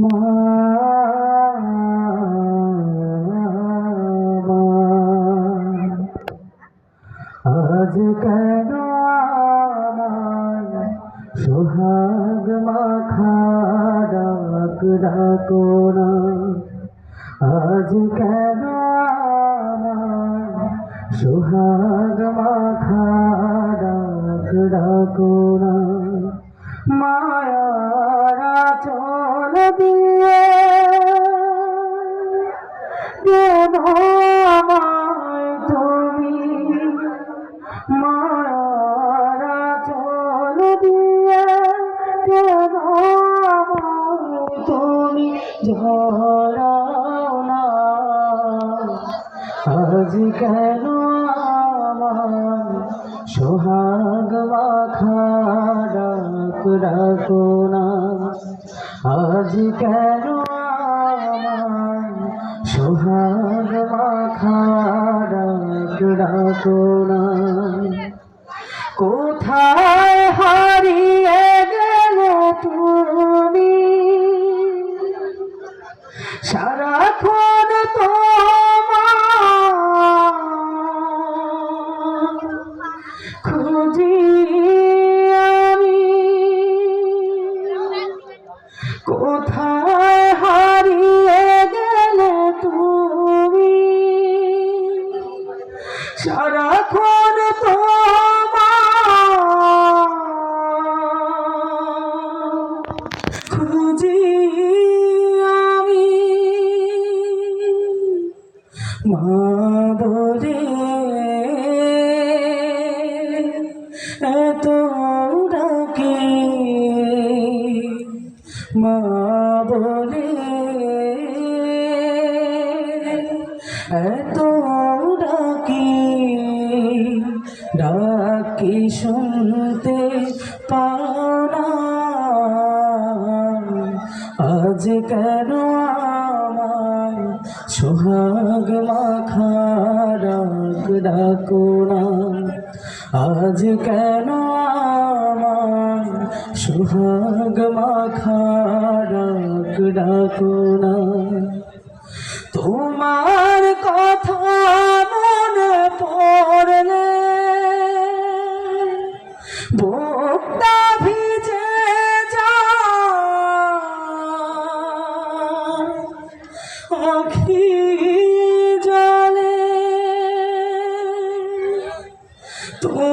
মা আজ কেন আমার সোহাগ মাখা ডাক ডাকো না, আজ কেন আমার সোহাগ মাখা ডাক ডাকো না। মায়ারা চল দিয়ে কেন আমায় তুমি, মায়ারা চল দিয়ে কেন আমায় তুমি ঝরাও না। আজ কেন আমার সোহাগ মাখা ডাক ডাকো না, আজ কেন আমার সোহাগ মাখা ডাক ডাকো না। কোথায় হারিয়ে গেলে তুমি, সারাক্ষণ তোমার খুঁজি আমি। কোথায় হারিয়ে গেলে তুমি, সারাক্ষণ তোমার খুঁজি আমি। মা বলে এত ডাকি, মা বলে এত ডাকি, ডাকি শুনতে পাও না। আজ কেন আমার সোহাগ মাখা ডাক ডাকো না, আজ কেন আমার সোহাগ মাখা ডাক ডাকো না। তোমার কথা মনে পড়লে বুকটা